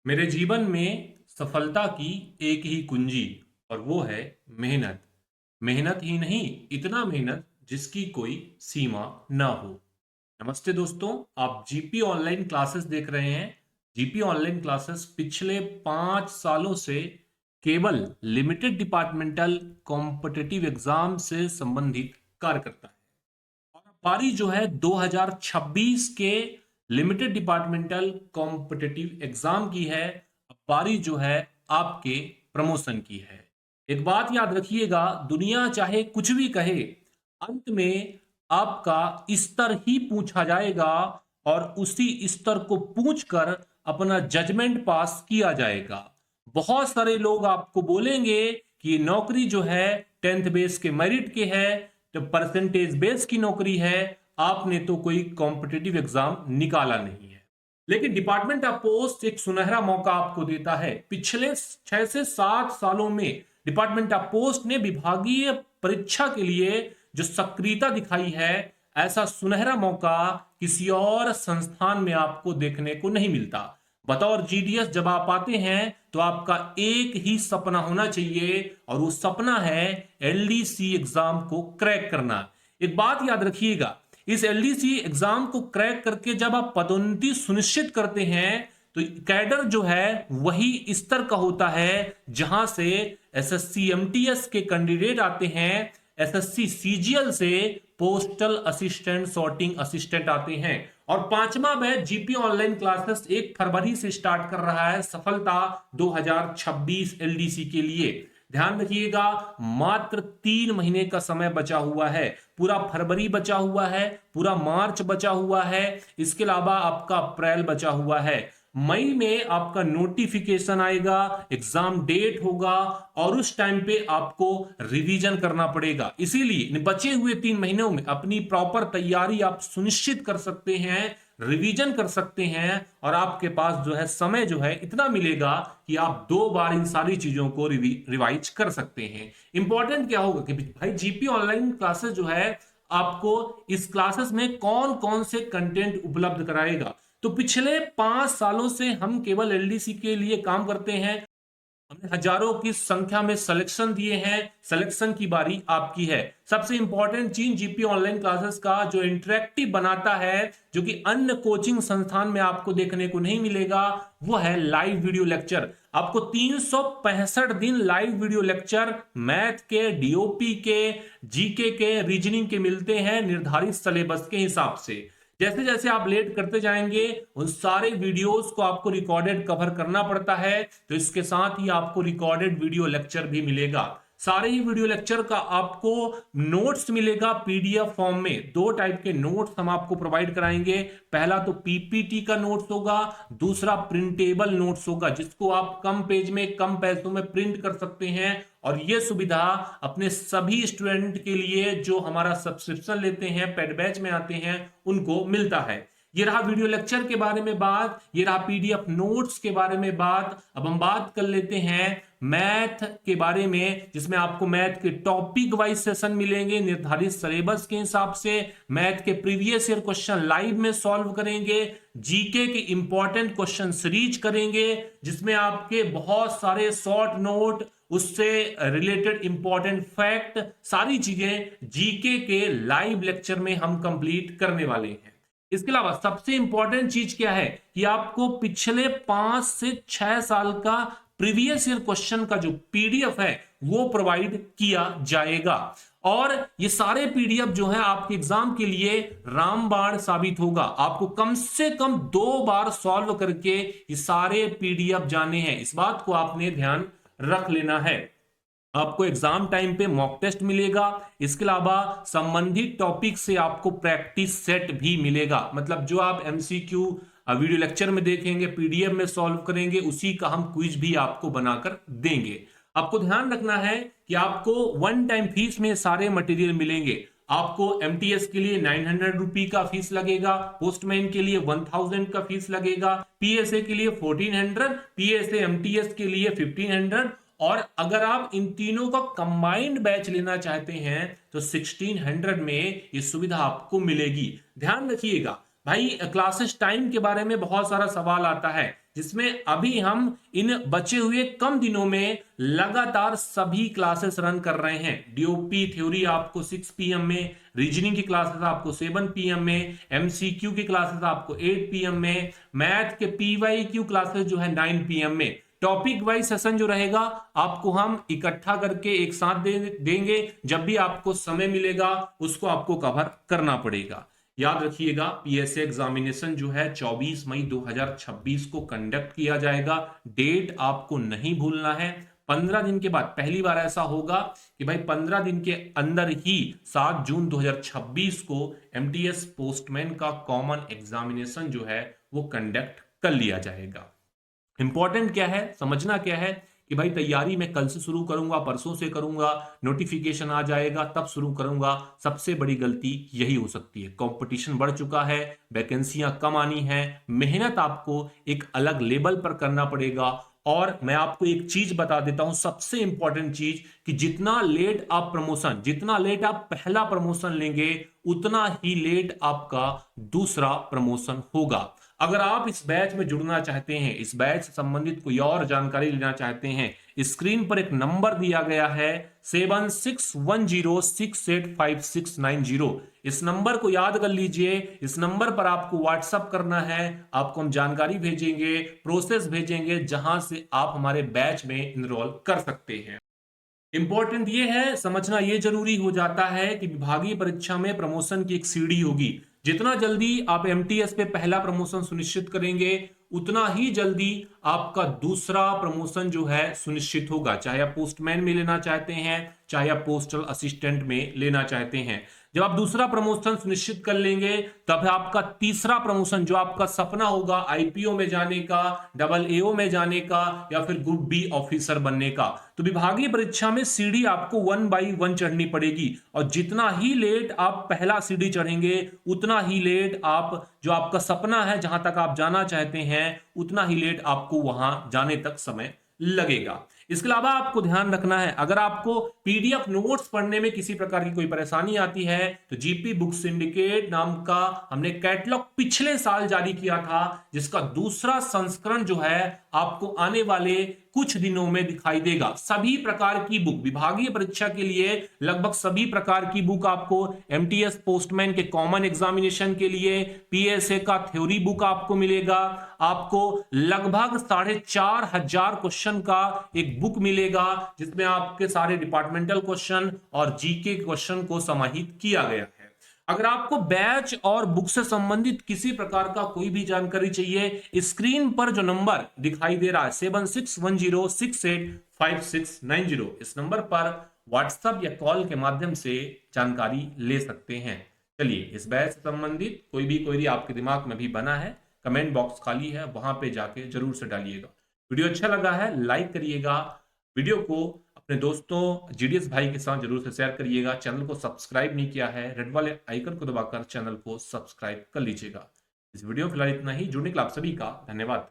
मेरे जीवन में सफलता की एक ही कुंजी और वो है मेहनत। मेहनत ही नहीं, इतना मेहनत जिसकी कोई सीमा ना हो। नमस्ते दोस्तों, आप जीपी ऑनलाइन क्लासेस देख रहे हैं। जीपी ऑनलाइन क्लासेस पिछले 5 सालों से केवल लिमिटेड डिपार्टमेंटल कॉम्पिटिटिव एग्जाम से संबंधित कार्य करता है। और अब पारी जो है 2026 के लिमिटेड डिपार्टमेंटल कॉम्पिटिटिव एग्जाम की है। अब पारी जो है आपके प्रमोशन की है। एक बात याद रखिएगा, दुनिया चाहे कुछ भी कहे, अंत में आपका स्तर ही पूछा जाएगा और उसी स्तर को पूछकर अपना जजमेंट पास किया जाएगा। बहुत सारे लोग आपको बोलेंगे कि ये नौकरी जो है 10th बेस के मेरिट के है, तो परसेंटेज बेस की नौकरी है, आपने तो कोई कॉम्पिटिटिव एग्जाम निकाला नहीं है। लेकिन डिपार्टमेंट ऑफ पोस्ट एक सुनहरा मौका आपको देता है। पिछले 6 से 7 सालों में डिपार्टमेंट ऑफ पोस्ट ने विभागीय परीक्षा के लिए जो सक्रियता दिखाई है, ऐसा सुनहरा मौका किसी और संस्थान में आपको देखने को नहीं मिलता। बतौर जीडीएस जब आप आते हैं तो आपका एक ही सपना होना चाहिए और वो सपना है एलडीसी एग्जाम को क्रैक करना। एक बात याद रखिएगा, इस एलडीसी एग्जाम को क्रैक करके जब आप पदोन्नति सुनिश्चित करते हैं तो कैडर जो है वही स्तर का होता है जहां से एसएससी एमटीएस के कैंडिडेट आते हैं, एसएससी सीजीएल से पोस्टल असिस्टेंट सॉर्टिंग असिस्टेंट आते हैं। और पांचवा बैच जीपी ऑनलाइन क्लासेस 1 फरवरी से स्टार्ट कर रहा है सफलता 2026 एलडीसी के लिए। ध्यान रखिएगा, मात्र 3 महीने का समय बचा हुआ है। पूरा फरवरी बचा हुआ है, पूरा मार्च बचा हुआ है, इसके अलावा आपका अप्रैल बचा हुआ है। मई में आपका नोटिफिकेशन आएगा, एग्जाम डेट होगा और उस टाइम पे आपको रिवीजन करना पड़ेगा। इसीलिए बचे हुए 3 महीनों में अपनी प्रॉपर तैयारी आप सुनिश्चित कर सकते हैं, रिवीजन कर सकते हैं और आपके पास जो है समय जो है इतना मिलेगा कि आप 2 बार इन सारी चीजों को रिवाइज कर सकते हैं। इंपॉर्टेंट क्या होगा कि भाई जीपी ऑनलाइन क्लासेस जो है आपको इस क्लासेस में कौन कौन से कंटेंट उपलब्ध कराएगा। तो पिछले 5 सालों से हम केवल एलडीसी के लिए काम करते हैं। हमने हजारों की संख्या में सिलेक्शन दिए हैं, सिलेक्शन की बारी आपकी है। सबसे इंपॉर्टेंट चीज जीपी ऑनलाइन क्लासेस का जो इंटरेक्टिव बनाता है, जो कि अन्य कोचिंग संस्थान में आपको देखने को नहीं मिलेगा, वो है लाइव वीडियो लेक्चर। आपको 365 दिन लाइव वीडियो लेक्चर मैथ के, डीओपी के, जीके के, रीजनिंग के मिलते हैं निर्धारित सिलेबस के हिसाब से। जैसे जैसे आप लेट करते जाएंगे उन सारे वीडियोस को आपको रिकॉर्डेड कवर करना पड़ता है, तो इसके साथ ही आपको रिकॉर्डेड वीडियो लेक्चर भी मिलेगा। सारे ही वीडियो लेक्चर का आपको नोट्स मिलेगा पीडीएफ फॉर्म में। 2 टाइप के नोट्स हम आपको प्रोवाइड कराएंगे। पहला तो पीपीटी का नोट्स होगा, दूसरा प्रिंटेबल नोट्स होगा जिसको आप कम पेज में कम पैसों में प्रिंट कर सकते हैं। और यह सुविधा अपने सभी स्टूडेंट के लिए जो हमारा सब्सक्रिप्शन लेते हैं, पेड बैच में आते हैं, उनको मिलता है। ये रहा वीडियो लेक्चर के बारे में बात, ये रहा पीडीएफ नोट्स के बारे में बात। अब हम बात कर लेते हैं मैथ के बारे में, जिसमें आपको मैथ के टॉपिक वाइज सेशन मिलेंगे निर्धारित सिलेबस के हिसाब से। मैथ के प्रीवियस ईयर क्वेश्चन लाइव में सॉल्व करेंगे, जीके के इंपॉर्टेंट क्वेश्चन सीरीज करेंगे जिसमें आपके बहुत सारे शॉर्ट नोट, उससे रिलेटेड इंपॉर्टेंट फैक्ट, सारी चीजें जीके के लाइव लेक्चर में हम कंप्लीट करने वाले हैं। इसके अलावा सबसे इंपॉर्टेंट चीज क्या है कि आपको पिछले 5 से 6 साल का प्रीवियस ईयर क्वेश्चन का जो पीडीएफ है वो प्रोवाइड किया जाएगा। और ये सारे पीडीएफ जो है आपके एग्जाम के लिए रामबाण साबित होगा। आपको कम से कम 2 बार सॉल्व करके ये सारे पीडीएफ जाने हैं, इस बात को आपने ध्यान रख लेना है। आपको एग्जाम टाइम पे मॉक टेस्ट मिलेगा, इसके अलावा संबंधित टॉपिक से आपको प्रैक्टिस सेट भी मिलेगा। मतलब जो आप एमसीक्यू वीडियो लेक्चर में देखेंगे, पीडीएफ में सॉल्व करेंगे, उसी का हम क्विज भी आपको बनाकर देंगे। आपको ध्यान रखना है कि आपको 1 टाइम फीस में सारे मटेरियल मिलेंगे। आपको एमटीएस के लिए 900 रुपी का फीस लगेगा, पोस्टमैन के लिए 1000 का फीस लगेगा, पीएसए के लिए 1400, पीएसए एमटीएस के लिए 1500। और अगर आप इन तीनों का कंबाइंड बैच लेना चाहते हैं तो 1600 में ये सुविधा आपको मिलेगी। ध्यान रखिएगा, भाई क्लासेस टाइम के बारे में बहुत सारा सवाल आता है, जिसमें अभी हम इन बचे हुए कम दिनों में लगातार सभी क्लासेस रन कर रहे हैं। डीओपी थ्योरी आपको 6 पीएम में, रीजनिंग की क्लासेस आपको 7 पीएम में, एमसीक्यू की क्लासेस आपको 8 पीएम में, मैथ के पीवाईक्यू क्लासेस जो है 9 पीएम में। टॉपिक वाइज सेशन जो रहेगा आपको हम इकट्ठा करके एक साथ देंगे, जब भी आपको समय मिलेगा उसको आपको कवर करना पड़ेगा। याद रखिएगा, पीएसए एग्जामिनेशन जो है 24 मई 2026 को कंडक्ट किया जाएगा। डेट आपको नहीं भूलना है। 15 दिन के बाद पहली बार ऐसा होगा कि भाई 15 दिन के अंदर ही 7 जून 2026 को एमटीएस पोस्टमैन का कॉमन एग्जामिनेशन जो है वो कंडक्ट कर लिया जाएगा। इंपॉर्टेंट क्या है, समझना क्या है कि भाई तैयारी मैं कल से शुरू करूंगा, परसों से करूंगा, नोटिफिकेशन आ जाएगा तब शुरू करूंगा, सबसे बड़ी गलती यही हो सकती है। कंपटीशन बढ़ चुका है, वैकेंसियां कम आनी है, मेहनत आपको एक अलग लेवल पर करना पड़ेगा। और मैं आपको एक चीज बता देता हूं, सबसे इंपॉर्टेंट चीज, कि जितना लेट आप प्रमोशन, जितना लेट आप पहला प्रमोशन लेंगे उतना ही लेट आपका दूसरा प्रमोशन होगा। अगर आप इस बैच में जुड़ना चाहते हैं, इस बैच से संबंधित कोई और जानकारी लेना चाहते हैं, स्क्रीन पर एक नंबर दिया गया है 7610685690। इस नंबर को याद कर लीजिए। इस नंबर पर आपको व्हाट्सअप करना है, आपको हम जानकारी भेजेंगे, प्रोसेस भेजेंगे, जहां से आप हमारे बैच में इनरोल कर सकते हैं। इंपॉर्टेंट ये है, समझना ये जरूरी हो जाता है कि विभागीय परीक्षा में प्रमोशन की एक सीढ़ी होगी। जितना जल्दी आप एमटीएस पे पहला प्रमोशन सुनिश्चित करेंगे उतना ही जल्दी आपका दूसरा प्रमोशन जो है सुनिश्चित होगा, चाहे आप पोस्टमैन में लेना चाहते हैं, चाहे आप पोस्टल असिस्टेंट में लेना चाहते हैं। जब आप दूसरा प्रमोशन सुनिश्चित कर लेंगे तब आपका तीसरा प्रमोशन, जो आपका सपना होगा आईपीओ में जाने का, डबल एओ में जाने का, या फिर ग्रुप बी ऑफिसर बनने का, तो विभागीय परीक्षा में सीढ़ी आपको 1 बाई 1 चढ़नी पड़ेगी। और जितना ही लेट आप पहला सीढ़ी चढ़ेंगे उतना ही लेट आप, जो आपका सपना है जहां तक आप जाना चाहते हैं, उतना ही लेट आपको वहां जाने तक समय लगेगा। इसके अलावा आपको ध्यान रखना है, अगर आपको पीडीएफ नोट्स पढ़ने में किसी प्रकार की कोई परेशानी आती है तो जीपी बुक सिंडिकेट नाम का हमने कैटलॉग पिछले साल जारी किया था, जिसका दूसरा संस्करण जो है आपको आने वाले कुछ दिनों में दिखाई देगा। सभी प्रकार की बुक, विभागीय परीक्षा के लिए लगभग सभी प्रकार की बुक आपको, एमटीएस पोस्टमैन के कॉमन एग्जामिनेशन के लिए पीएसए का थ्योरी बुक आपको मिलेगा, आपको लगभग 4500 क्वेश्चन का एक बुक मिलेगा, जिसमें आपके सारे डिपार्टमेंटल क्वेश्चन और जीके क्वेश्चन को समाहित किया गया है। अगर आपको बैच और बुक से संबंधित किसी प्रकार का कोई भी जानकारी चाहिए, स्क्रीन पर जो नंबर दिखाई दे रहा है 7610685690, इस नंबर पर व्हाट्सएप या कॉल के माध्यम से जानकारी ले सकते हैं। चलिए, इस बैच से संबंधित कोई भी क्वेरी आपके दिमाग में भी बना है, कमेंट बॉक्स खाली है, वहां पे जाके जरूर से डालिएगा। वीडियो अच्छा लगा है लाइक करिएगा, वीडियो को अपने दोस्तों जीडीएस भाई के साथ जरूर से शेयर करिएगा। चैनल को सब्सक्राइब नहीं किया है, रेड वाले आइकन को दबाकर चैनल को सब्सक्राइब कर लीजिएगा। इस वीडियो फिलहाल इतना ही। जुड़ने के लिए आप सभी का धन्यवाद।